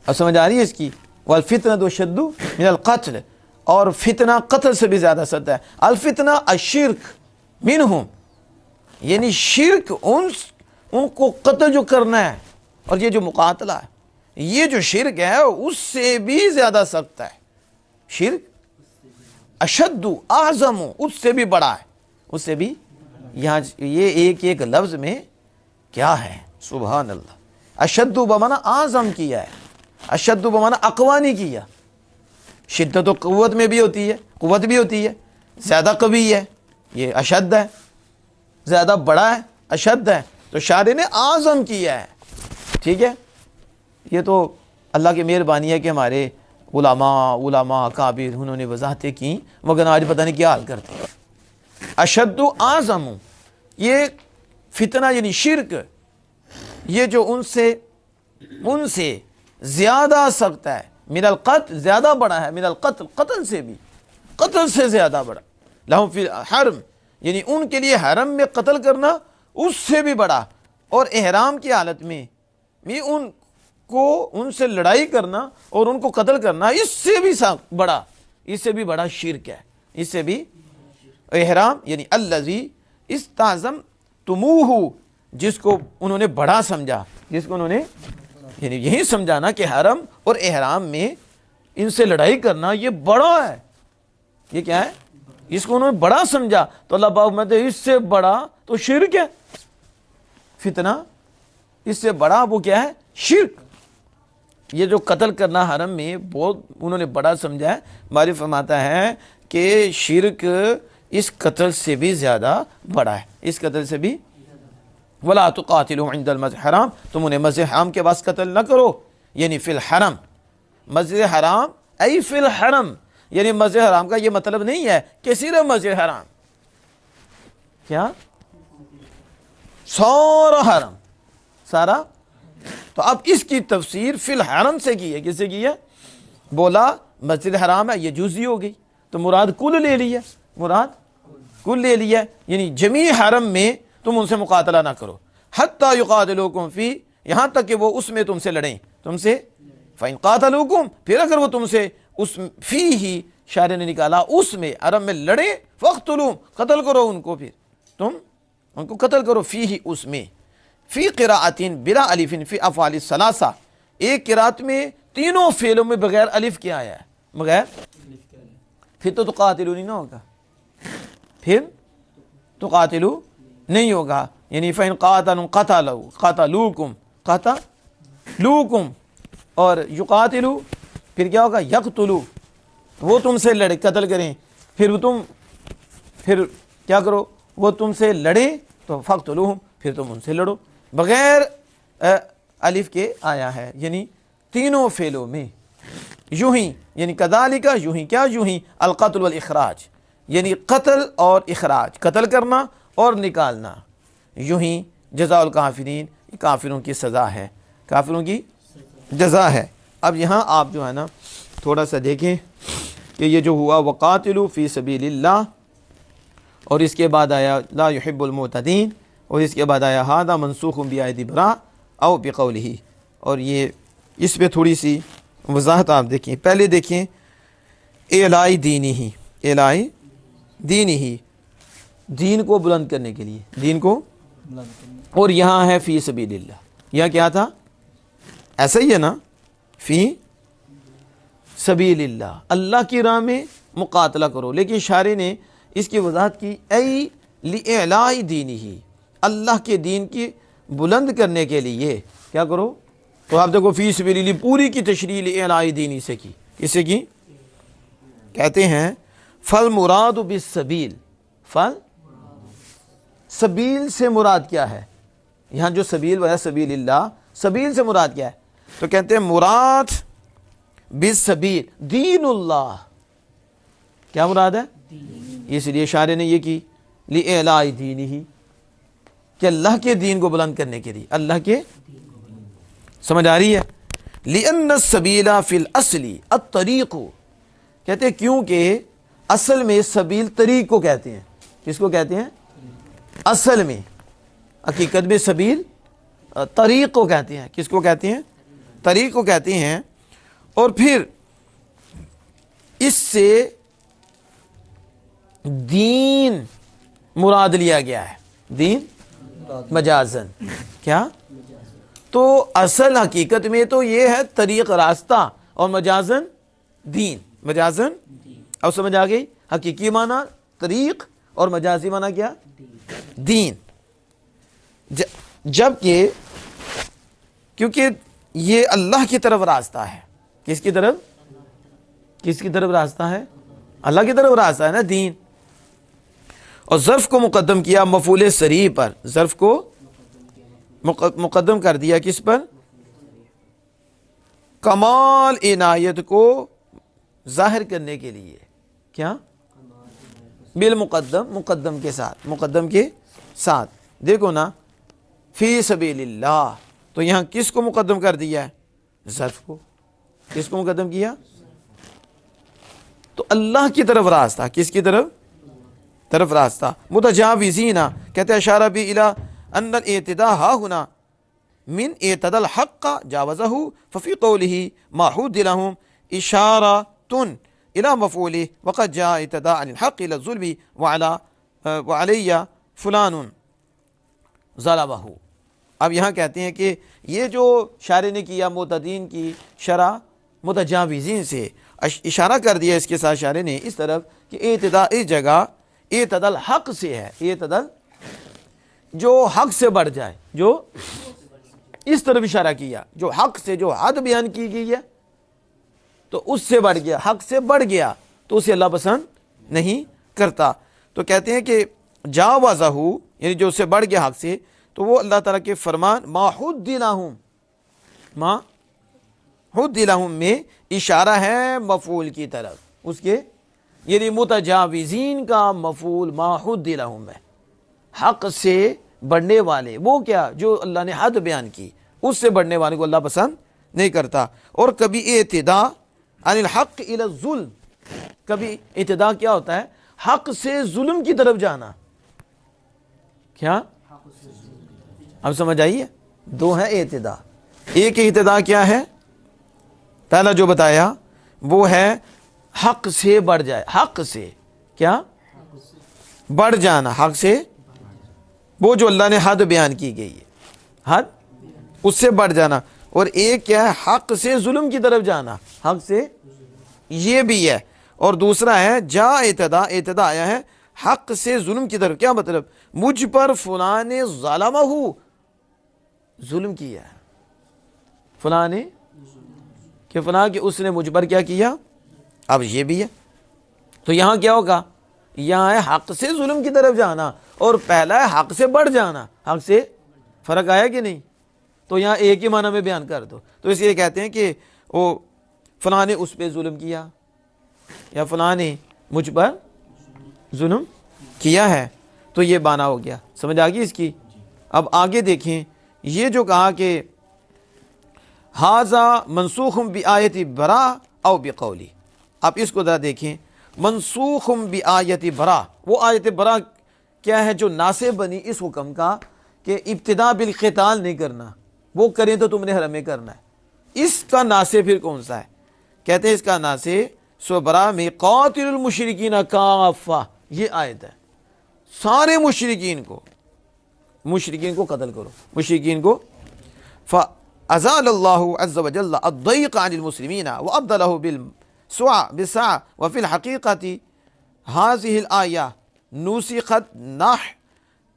اب سمجھ آ رہی ہے اس کی؟ والفتنۃ اشد من القتل، اور فتنہ قتل سے بھی زیادہ سخت ہے. الفتنہ الشرک منہم، یعنی شرک ان کو قتل جو کرنا ہے، اور یہ جو مقاتلہ ہے، یہ جو شرک ہے اس سے بھی زیادہ سخت ہے. شرک اشد اعظم، اس سے بھی بڑا ہے، اس سے بھی. یہاں یہ ایک ایک لفظ میں کیا ہے، سبحان اللہ. اشد بمعنی اعظم کیا ہے، اشد بمعنی اقوی نہیں کیا. شدت و قوت میں بھی ہوتی ہے، قوت بھی ہوتی ہے، زیادہ قوی ہے، یہ اشد ہے، زیادہ بڑا ہے، اشد ہے. تو شارع نے اعظم کیا ہے. ٹھیک ہے، یہ تو اللہ کی مہربانی ہے کہ ہمارے علماء اکابر انہوں نے وضاحتیں کی، مگر آج پتہ نہیں کیا حال کرتے ہیں. اشد اعظم، یہ فتنہ یعنی شرک، یہ جو ان سے زیادہ سخت ہے. من القتل، زیادہ بڑا ہے. من القتل، قتل سے بھی، قتل سے زیادہ بڑا. لہم فی الحرم، یعنی ان کے لیے حرم میں قتل کرنا اس سے بھی بڑا. اور احرام کی حالت میں بھی ان سے لڑائی کرنا اور ان کو قتل کرنا اس سے بھی بڑا، اس سے بھی بڑا شرک ہے. اس سے بھی احرام یعنی الذی استعظمتموہ، جس کو انہوں نے بڑا سمجھا، جس کو انہوں نے یعنی یہی سمجھانا کہ حرم اور احرام میں ان سے لڑائی کرنا یہ بڑا ہے. یہ کیا ہے؟ اس کو انہوں نے بڑا سمجھا. تو اللہ پاک میں اس سے بڑا تو شرک ہے. فتنہ اس سے بڑا وہ کیا ہے؟ شرک. یہ جو قتل کرنا حرم میں بہت انہوں نے بڑا سمجھا ہے. مالک فرماتا ہے کہ شرک اس قتل سے بھی زیادہ بڑا ہے، اس قتل سے بھی. وَلَا تُقَاتِلُوا عِنْدَ الْمَسْجِدِ الْحَرَامِ، تم انہیں مسجد حرام کے پاس قتل نہ کرو. یعنی فی الحرم، مسجد حرام ای فی الحرم، یعنی مسجد حرام کا یہ مطلب نہیں ہے کہ صرف مسجد حرام. کیا؟ سارا حرم، سارا. تو اب اس کی تفسیر فی الحرم سے کی ہے. کس سے کی ہے؟ بولا مسجد حرام ہے، یہ جزئی ہو گئی، تو مراد کل لے لی ہے، مراد کل لے لیا. یعنی جمیع حرم میں تم ان سے مقاتلہ نہ کرو. حتی یقاتلوکم فی، یہاں تک کہ وہ اس میں تم سے لڑیں، تم سے. فَإِن قَاتَلُوكُمْ، پھر اگر وہ تم سے اس فی ہی شارع نے نکالا اس میں حرم میں لڑیں، فَاقْتُلُوهُمْ، قتل کرو ان کو. پھر تم ان کو قتل کرو. فی ہی اس میں. فی قراءۃ بلا الف فی افعال الثلاثہ، ایک قراءت میں تینوں فعلوں میں بغیر الف کیا آیا ہے، بغیر. پھر تو تقاتلوا نہیں ہوگا، پھر تقاتلوا نہیں ہوگا. یعنی فَإِن قَاتَلُوا قَتَلُوا قَتَلُوكُمْ قَتَلُوكُمْ، اور یقاتلوا پھر کیا ہوگا؟ یقتلوا، وہ تم سے لڑے قتل کریں، پھر کیا کرو؟ وہ تم سے لڑیں تو فَاقْتُلُوهُمْ، پھر تم ان سے لڑو. بغیر الف کے آیا ہے، یعنی تینوں فعلوں میں. یوں ہی یعنی کذالک، یوں ہی. کیا یوں ہی؟ القتل والاخراج، یعنی قتل اور اخراج، قتل کرنا اور نکالنا. یوں ہی جزاء الکافرین، کافروں کی سزا ہے، کافروں کی جزا ہے. اب یہاں آپ جو ہے نا تھوڑا سا دیکھیں کہ یہ جو ہوا وقاتلوا فی سبیل اللہ، اور اس کے بعد آیا لا يحب المعتدین، اور اس کے بعد آیا ھذا منسوخ بآیۃ براء او بقولہ. اور یہ اس پہ تھوڑی سی وضاحت آپ دیکھیں. پہلے دیکھیں اعلاء دینہ، اعلاء دینہ، دین کو بلند کرنے کے لیے، دین کو. اور یہاں ہے فی سبیل اللہ، یہاں کیا تھا؟ ایسا ہی ہے نا، فی سبیل اللہ، اللہ کی راہ میں مقاتلہ کرو. لیکن شارع نے اس کی وضاحت کی ای لِإِعْلَاءِ دِینِهِ، اللہ کے دین کی بلند کرنے کے لیے کیا کرو. تو آپ دیکھو فی سبیل اللہ پوری کی تشریح لِإِعْلَاءِ دِینِهِ سے کی. کس سے کی؟ کہتے ہیں فالمراد بالسبیل، فل سبیل سے مراد کیا ہے؟ یہاں جو سبیل ہے سبیل اللہ، سبیل سے مراد کیا ہے؟ تو کہتے ہیں مراد بالسبیل دین اللہ. کیا مراد ہے؟ اس لیے شارع نے یہ کی لِإِعْلَاءِ دِینِهِ، کہ اللہ کے دین کو بلند کرنے کے لیے، اللہ کے. سمجھ آ رہی ہے؟ لِأَنَّ السَّبِيلَ فِي الْأَصْلِ الطَّرِيقُ، کہتے ہیں کیونکہ اصل میں سبیل طریق کو کہتے ہیں. کس کو کہتے ہیں؟ اصل میں، حقیقت میں سبیل طریق کو کہتے ہیں. کس کو کہتے ہیں؟ طریق کو کہتے ہیں. اور پھر اس سے دین مراد لیا گیا ہے، دین مجازن، کیا؟ تو اصل حقیقت میں تو یہ ہے طریق راستہ، اور مجازن دین، مجازن، اب سمجھ آ گئی؟ حقیقی معنی طریق اور مجازی معنی کیا؟ دین۔ جبکہ کیونکہ یہ اللہ کی طرف راستہ ہے، کس کی طرف؟ کس کی طرف راستہ ہے؟ اللہ کی طرف راستہ ہے نا، دین۔ اور ظرف کو مقدم کیا مفعول صریح پر، ظرف کو مقدم کر دیا کس پر؟ کمال عنایت کو ظاہر کرنے کے لیے، کیا؟ بالمقدم، مقدم کے ساتھ، مقدم کے ساتھ۔ دیکھو نا، فی سبیل اللہ، تو یہاں کس کو مقدم کر دیا ہے؟ ظرف کو۔ کس کو مقدم کیا؟ تو اللہ کی طرف راستہ، کس کی طرف راستہ۔ متجاوزین، کہتے ہیں اشارہ بھی الی ان الاعتداء ہا ہنا من اعتدى الحق جاوزه ففي قوله ما حد لهم اشارة الى مفعوله وقد جاء اعتداء عن الحق الى الظلم وعلي فلان ظلمه۔ اب یہاں کہتے ہیں کہ یہ جو شاعر نے کیا معتدین کی شرح متجاوزین سے، اشارہ کر دیا اس کے ساتھ شاعر نے اس طرف کہ اعتداء اس جگہ اعتدال حق سے ہے، اعتدال جو حق سے بڑھ جائے، جو اس طرف اشارہ کیا، جو حق سے جو حد بیان کی گئی ہے تو اس سے بڑھ گیا، حق سے بڑھ گیا تو اسے اللہ پسند نہیں کرتا۔ تو کہتے ہیں کہ جاوزہ، یعنی جو اس سے بڑھ گیا حق سے، تو وہ اللہ تعالیٰ کے فرمان ما حد لہم، ما حد لہم میں اشارہ ہے مفعول کی طرف، اس کے یعنی متجاوزین کا مفعول ما حد لہم ہے، حق سے بڑھنے والے، وہ کیا؟ جو اللہ نے حد بیان کی، اس سے بڑھنے والے کو اللہ پسند نہیں کرتا۔ اور کبھی اعتداء عن الحق الى الظلم، کبھی اعتداء کیا ہوتا ہے؟ حق سے ظلم کی طرف جانا، کیا؟ اب سمجھ آئیے؟ دو ہے اعتداء۔ ایک اعتداء کیا ہے؟ پہلا جو بتایا وہ ہے حق سے بڑھ جائے، حق سے کیا؟ بڑھ جانا، حق سے، وہ جو اللہ نے حد بیان کی گئی ہے، حد، اس سے بڑھ جانا۔ اور ایک کیا ہے؟ حق سے ظلم کی طرف جانا، حق سے، یہ بھی ہے۔ اور دوسرا ہے جا اعتداء، اعتداء آیا ہے حق سے ظلم کی طرف، کیا مطلب؟ مجھ پر فلاں نے ظالمہ، ظلم کیا ہے، فلاں نے، کہ فلاں کہ اس نے مجھ پر کیا کیا۔ اب یہ بھی ہے، تو یہاں کیا ہوگا؟ یہاں ہے حق سے ظلم کی طرف جانا، اور پہلا ہے حق سے بڑھ جانا۔ حق سے فرق آیا کہ نہیں؟ تو یہاں ایک ہی معنی میں بیان کر دو۔ تو اس لیے کہتے ہیں کہ وہ فلاں نے اس پہ ظلم کیا، یا فلاں نے مجھ پر ظلم کیا ہے، تو یہ معنی ہو گیا۔ سمجھ آ گئی اس کی؟ اب آگے دیکھیں، یہ جو کہا کہ ھذا منسوخ بآیت برا او بقولی، آپ اس کو ذرا دیکھیں، منسوخ بآیت برا، وہ آیت برا کیا ہے جو ناسخ بنی اس حکم کا کہ ابتدا بالقتال نہیں کرنا، وہ کریں تو تم نے حرم میں کرنا ہے۔ اس کا ناسخ پھر کون سا ہے؟ کہتے ہیں اس کا ناسخ سورہ برا میں قاتل المشرکین کافہ، یہ آیت ہے، سارے مشرکین کو قتل کرو، مشرکین کو۔ فأزال اللہ عز وجل الضیق عن المسلمین وابدلہ بالسعة وفي الحقيقة هذه الآية نسخت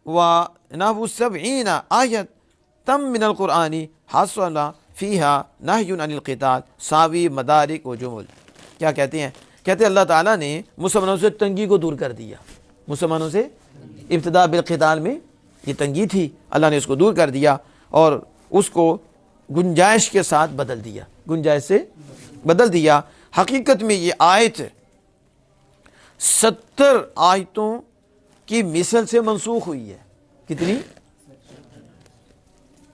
ونحو 70 آیت تم من القرآن حصل فيها نهي عن القتال ساوی مدارک و جمل۔ کیا کہتے ہیں؟ کہتے ہیں اللہ تعالیٰ نے مسلمانوں سے تنگی کو دور کر دیا، مسلمانوں سے ابتدا بالقتال میں یہ تنگی تھی، اللہ نے اس کو دور کر دیا اور اس کو گنجائش کے ساتھ بدل دیا، گنجائش سے بدل دیا۔ حقیقت میں یہ آیت 70 آیتوں کی مثل سے منسوخ ہوئی ہے۔ کتنی؟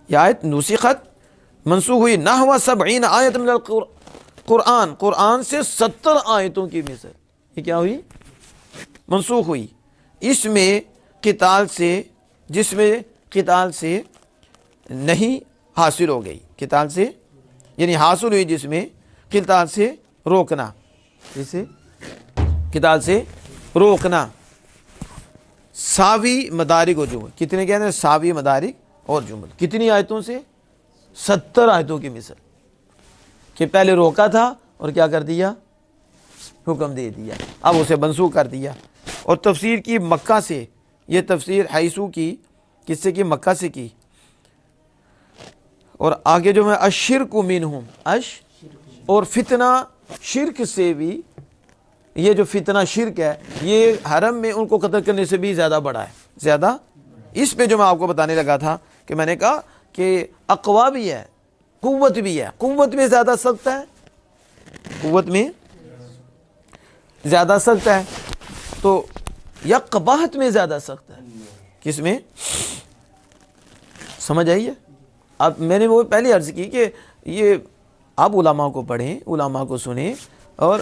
یہ آیت نسخت، منسوخ ہوئی نحو 70 آیت من القرآن، قرآن سے 70 آیتوں کی مثل، یہ کیا ہوئی؟ منسوخ ہوئی۔ اس میں قتال سے، جس میں قتال سے نہیں حاصل ہو گئی، قتال سے یعنی حاصل ہوئی جس میں قتال سے روکنا، اسے قتال سے روکنا۔ ساوی مدارک اور جمل، کتنے کہتے ہیں؟ ساوی مدارک اور جمل، کتنی آیتوں سے؟ 70 آیتوں کی مثل، کہ پہلے روکا تھا اور کیا کر دیا؟ حکم دے دیا، اب اسے منسوخ کر دیا۔ اور تفسیر کی مکہ سے، یہ تفسیر حیثو کی، کس سے کی؟ مکہ سے کی۔ اور آگے جو میں الشرک منہم، اور فتنہ شرک سے بھی، یہ جو فتنہ شرک ہے یہ حرم میں ان کو قتل کرنے سے بھی زیادہ بڑا ہے، زیادہ۔ اس پہ جو میں آپ کو بتانے لگا تھا کہ میں نے کہا کہ اقوا بھی ہے، قوت بھی ہے، قوت میں زیادہ سخت ہے، قوت میں زیادہ سخت ہے، تو یا قباحت میں زیادہ سخت ہے، کس میں؟ سمجھ آئیے؟ اب میں نے وہ پہلے عرض کی کہ یہ آپ علماء کو پڑھیں، علماء کو سنیں اور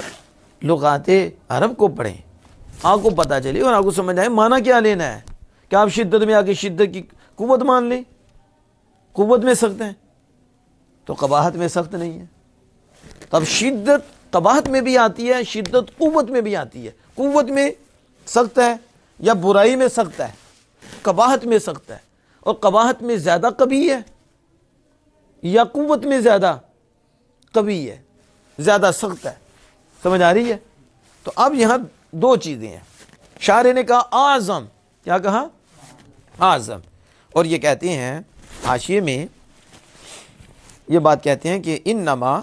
لغات عرب کو پڑھیں، آپ کو پتہ چلے اور آپ کو سمجھ آئے معنی کیا لینا ہے۔ کہ آپ شدت میں آ کے شدت کی قوت مان لیں، قوت میں سخت ہیں تو قباحت میں سخت نہیں ہے۔ تب شدت قباحت میں بھی آتی ہے، شدت قوت میں بھی آتی ہے۔ قوت میں سخت ہے یا برائی میں سخت ہے، قباحت میں سخت ہے، اور قباحت میں زیادہ قوی ہے یا قوت میں زیادہ قوی ہے، زیادہ سخت ہے۔ سمجھ آ رہی ہے؟ تو اب یہاں دو چیزیں ہیں۔ شاعر نے کہا اعظم، کیا کہا؟ اعظم۔ اور یہ کہتے ہیں حاشیے میں یہ بات کہتے ہیں کہ انما،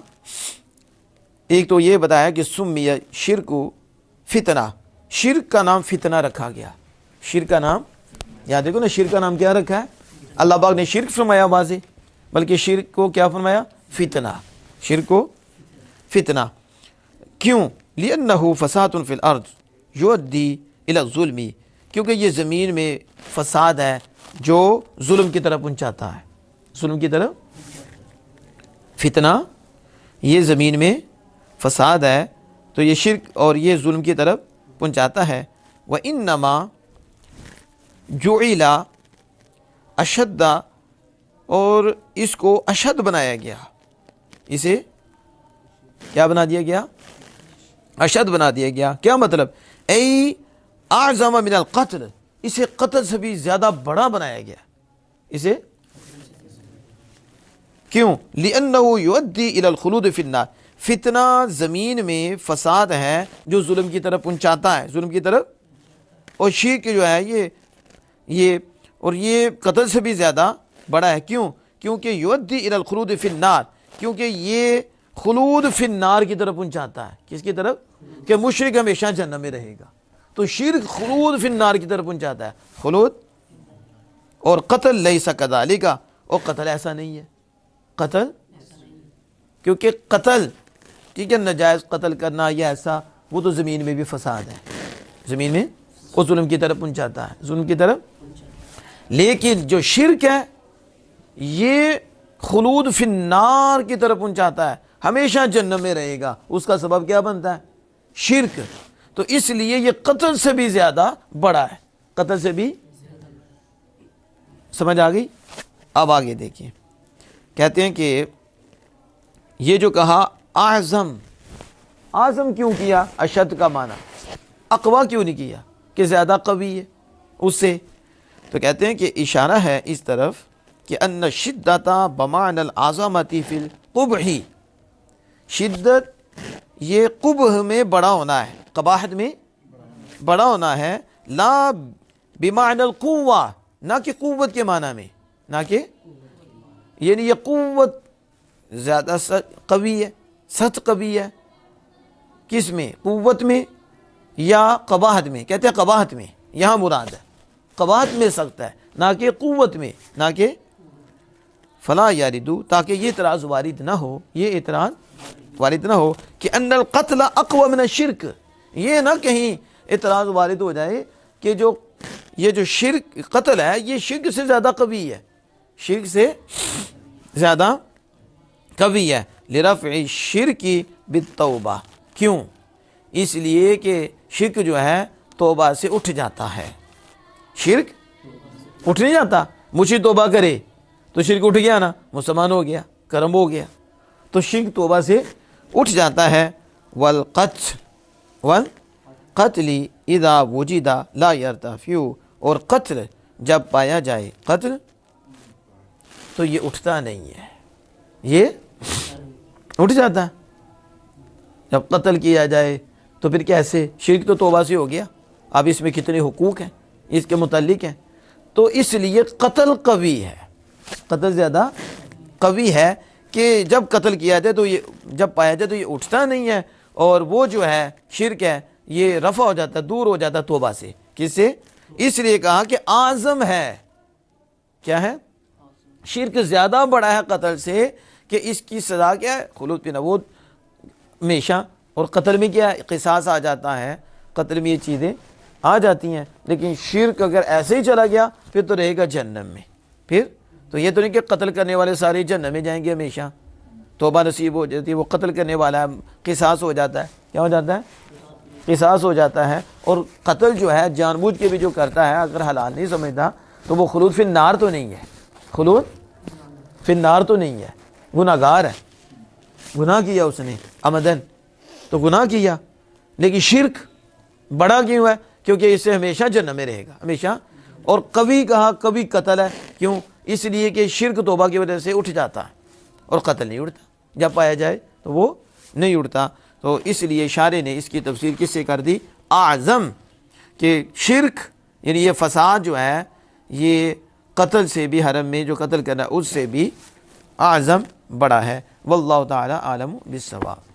ایک تو یہ بتایا کہ سمی شرک فتنہ، شرک کا نام فتنہ رکھا گیا۔ شرک کا نام، یاد دیکھو نا، شرک کا نام کیا رکھا ہے؟ اللہ پاک نے شرک فرمایا واضح، بلکہ شرک کو کیا فرمایا؟ فتنہ، شرک کو فتنہ۔ کیوں؟ لِأَنَّهُ فَسَادٌ فِي الْأَرْضِ يُؤَدِّي إِلَى الظُّلْمِ، کیونکہ یہ زمین میں فساد ہے جو ظلم کی طرف پہنچاتا ہے، ظلم کی طرف۔ فتنہ یہ زمین میں فساد ہے تو یہ شرک اور یہ ظلم کی طرف پہنچاتا ہے۔ وَإِنَّمَا جُعِلَ أَشَدَّ، اور اس کو اشد بنایا گیا، اسے کیا بنا دیا گیا؟ اشد بنا دیا گیا۔ کیا مطلب؟ ای اعظم من القتل، اسے قتل سے بھی زیادہ بڑا بنایا گیا، اسے کیوں؟ لِأَنَّهُ يُؤَدِّي إِلَى الْخُلُودِ فِي النَّارِ، فتنہ زمین میں فساد ہے جو ظلم کی طرف پہنچاتا ہے، ظلم کی طرف۔ اور شرک جو ہے یہ قتل سے بھی زیادہ بڑا ہے۔ کیوں؟ کیونکہ یؤدی الی الخلود فی النار، کیونکہ یہ خلود فی النار کی طرف پہنچاتا ہے۔ کس کی طرف؟ کہ مشرک ہمیشہ جہنم میں رہے گا، تو شرک خلود فی النار کی طرف پہنچاتا ہے، خلود۔ اور قتل لیس کذالک، اور قتل ایسا نہیں ہے، قتل، کیونکہ قتل، ٹھیک ہے، ناجائز قتل کرنا یا ایسا، وہ تو زمین میں بھی فساد ہے، زمین میں وہ ظلم کی طرف پہنچاتا ہے، ظلم کی طرف۔ لیکن جو شرک ہے یہ خلود فی النار کی طرف پہنچاتا ہے، ہمیشہ جہنم میں رہے گا، اس کا سبب کیا بنتا ہے؟ شرک۔ تو اس لیے یہ قتل سے بھی زیادہ بڑا ہے، قتل سے بھی۔ سمجھ آ گئی؟ اب آگے دیکھیں، کہتے ہیں کہ یہ جو کہا اعظم، اعظم کیوں کیا؟ اشد کا معنی، اقوا کیوں نہیں کیا کہ زیادہ قوی ہے اس سے؟ تو کہتے ہیں کہ اشارہ ہے اس طرف کہ ان شدت بمعنى العظمۃ فی القبح، شدت یہ قبح میں بڑا ہونا ہے، قباحت میں بڑا ہونا ہے، لا بمعنى القوہ، نہ کہ قوت کے معنی میں، نہ کہ یعنی یہ قوت زیادہ قوی ہے، سخت قوی ہے، کس میں؟ قوت میں یا قباحت میں؟ کہتے ہیں قباحت میں، یہاں مراد ہے قباحت میں سخت ہے، نہ کہ قوت میں، نہ کہ فلا یاردو، تاکہ یہ اعتراض وارد نہ ہو، یہ اعتراض وارد نہ ہو کہ ان القتل اقوى من الشرک، یہ نہ کہیں اعتراض وارد ہو جائے کہ یہ جو شرک قتل ہے یہ شرک سے زیادہ قوی ہے، شرک سے زیادہ قوی ہے۔ لرفع الشرک بالتوبہ، کیوں؟ اس لیے کہ شرک جو ہے توبہ سے اٹھ جاتا ہے، شرک اٹھ نہیں جاتا، مشرک توبہ کرے تو شرک اٹھ گیا نا، مسلمان ہو گیا، کرم ہو گیا، تو شرک توبہ سے اٹھ جاتا ہے. والقتل اذا وجد لا يرتفع، اور قتل جب پایا جائے، قتل تو یہ اٹھتا نہیں ہے، یہ اٹھ جاتا ہے. جب قتل کیا جائے تو پھر کیسے؟ شرک تو توبہ سے ہو گیا. اب اس میں کتنے حقوق ہیں اس کے متعلق ہیں. تو اس لیے قتل قوی ہے، قتل زیادہ قوی ہے کہ جب قتل کیا جائے تو یہ جب پایا جائے تو یہ اٹھتا نہیں ہے، اور وہ جو ہے شرک ہے یہ رفع ہو جاتا ہے، دور ہو جاتا ہے توبہ سے. کس سے؟ اس لیے کہا کہ اعظم ہے. کیا ہے؟ شرک زیادہ بڑا ہے قتل سے، کہ اس کی سزا کیا ہے؟ خلود فی نار ہمیشہ. اور قتل میں کیا ہے؟ قصاص آ جاتا ہے، قتل میں یہ چیزیں آ جاتی ہیں. لیکن شرک اگر ایسے ہی چلا گیا پھر تو رہے گا جہنم میں. پھر تو یہ تو نہیں کہ قتل کرنے والے سارے جہنم میں جائیں گے ہمیشہ، توبہ نصیب ہو جاتی ہے. وہ قتل کرنے والا ہے، قصاص ہو جاتا ہے. کیا ہو جاتا ہے؟ قصاص ہو جاتا ہے. اور قتل جو ہے جان بوجھ کے بھی جو کرتا ہے، اگر حلال نہیں سمجھتا تو وہ خلود فی النار تو نہیں ہے، خلود فی النار تو نہیں ہے، گناہ گار ہے. گناہ کیا اس نے عمدن، تو گناہ کیا. لیکن شرک بڑا کیوں ہے؟ کیونکہ اس سے ہمیشہ جہنم میں رہے گا، ہمیشہ. اور کبھی کہا کبھی قتل ہے، کیوں؟ اس لیے کہ شرک توبہ کی وجہ سے اٹھ جاتا ہے اور قتل نہیں اٹھتا. جب پایا جائے تو وہ نہیں اٹھتا. تو اس لیے شارح نے اس کی تفسیر کس سے کر دی؟ اعظم، کہ شرک یعنی یہ فساد جو ہے یہ قتل سے بھی، حرم میں جو قتل کرنا اس سے بھی اعظم بڑا ہے. واللہ تعالی عالم بالصواب.